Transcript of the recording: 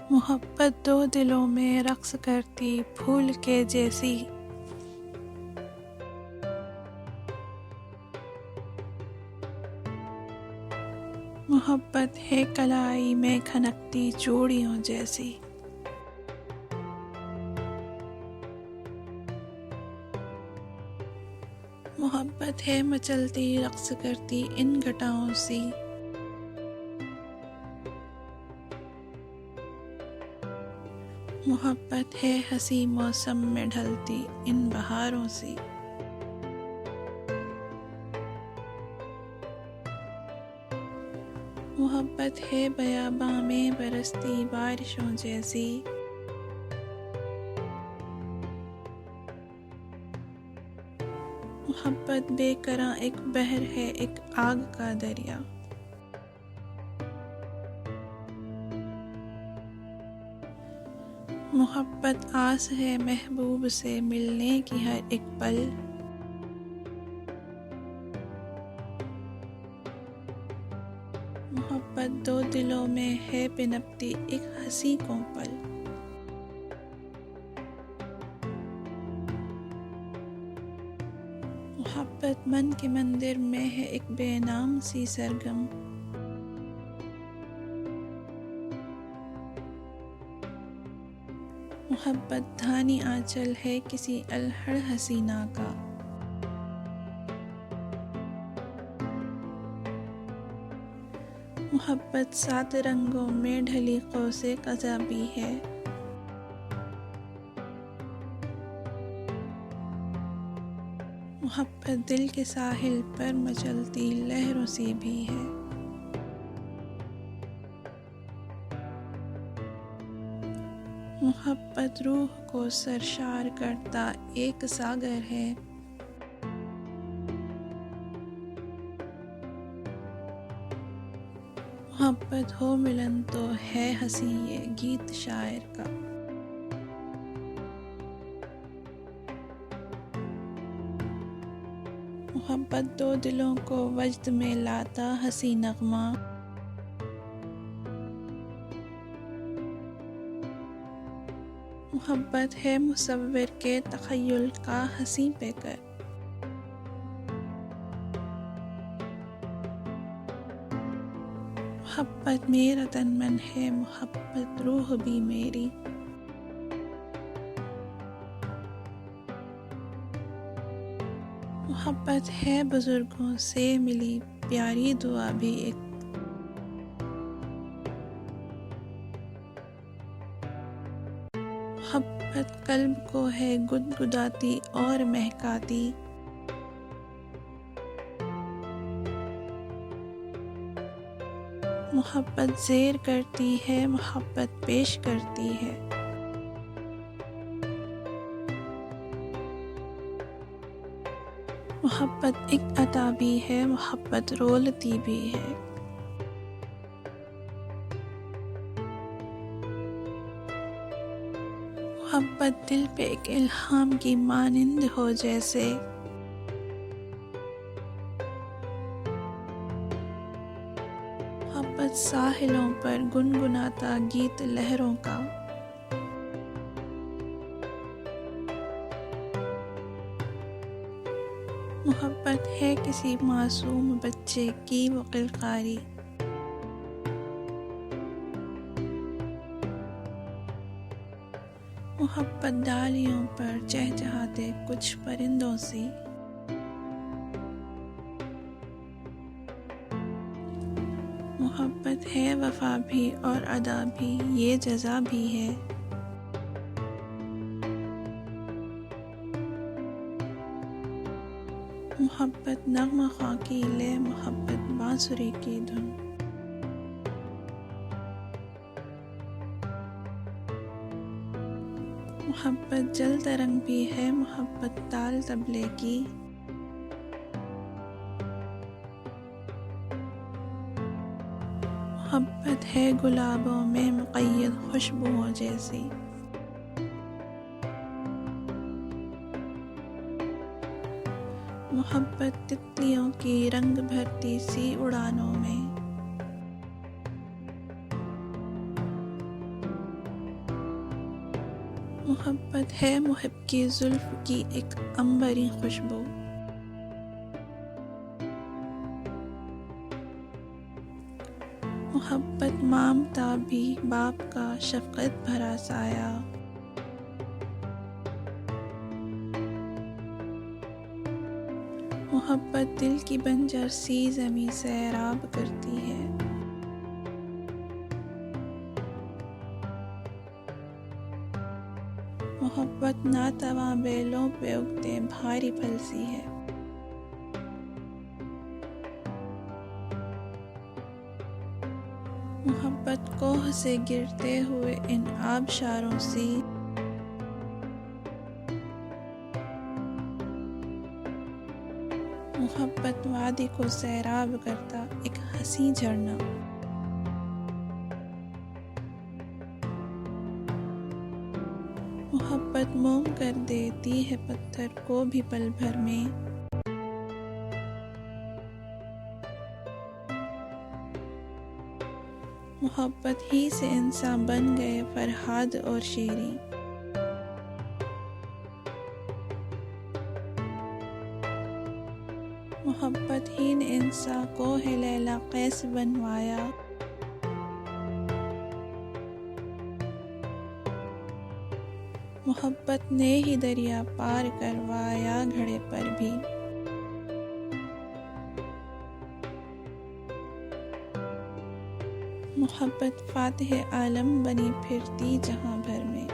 मोहब्बत दो दिलों में रक्स करती फूल के जैसी। मोहब्बत है कलाई में खनकती चूड़ियों जैसी। मोहब्बत है मचलती रक्स करती इन घटाओं सी। मोहब्बत है हंसी मौसम में ढलती इन बहारों सी। मोहब्बत है बयाबां में बरसती बारिशों जैसी। मोहब्बत बेकरां एक बहर है एक आग का दरिया। मोहब्बत आस है महबूब से मिलने की हर एक पल। मोहब्बत दो दिलों में है पिनपती एक हंसी को पल। मोहब्बत मन के मंदिर में है एक बेनाम सी सरगम। मोहब्बत धानी आंचल है किसी अल्हड़ हसीना का। मोहब्बत सात रंगों में ढली कौसे क़ज़ा भी है। मोहब्बत दिल के साहिल पर मचलती लहरों सी भी है। मोहब्बत रूह को सरशार करता एक सागर है। मोहब्बत हो मिलन तो है हंसी ये गीत शायर का। मोहब्बत दो दिलों को वजद में लाता हंसी नगमा। मोहब्बत है मुसव्विर के तख़य्युल का हंसी पे कर। मोहब्बत मेरा तन मन है मोहब्बत रूह भी मेरी। मोहब्बत है बुजुर्गों से मिली प्यारी दुआ भी एक। मोहब्बत कल्ब को है गुदगुदाती और महकाती। मोहब्बत ज़ेर करती है मोहब्बत पेश करती है। मोहब्बत एक अता भी है मोहब्बत रोलती भी है। मोहब्बत दिल पे एक इल्हाम की मानिंद हो जैसे। मोहब्बत साहिलों पर गुनगुनाता गीत लहरों का। मोहब्बत है किसी मासूम बच्चे की वो किलकारी। मोहब्बत डालियों पर चहचहाते कुछ परिंदों सी। मोहब्बत है वफा भी और अदा भी ये जज़ा भी है। मोहब्बत नग़्मा ख़्वां की ले मोहब्बत बांसुरी की धुन। मोहब्बत जल तरंग भी है मोहब्बत ताल तबले की। मोहब्बत है गुलाबों में मुक़य्यद खुशबुओं जैसी। मोहब्बत तितलियों की रंग भरती सी उड़ानों में। मोहब्बत है मुहिब की जुल्फ की एक अंबरी खुशबू। मोहब्बत मामता भी बाप का शफकत भरा साया। मोहब्बत दिल की बंजर सी ज़मीं सैराब करती है। मोहब्बत नातवां बेलों पे उगते भारी फल सी है। मोहब्बत कोह से गिरते हुए इन आबशारों सी। मोहब्बत वादी को सैराब करता एक हंसी झरना। मोहब्बत मोम कर देती है पत्थर को भी पल भर में। मोहब्बत ही से इंसान बन गए फरहाद और शीरीं। मोहब्बत ही ने इंसान को है लैला कैस बनवाया। मोहब्बत ने ही दरिया पार करवाया घड़े पर भी। मोहब्बत फातिह आलम बनी फिरती जहां भर में।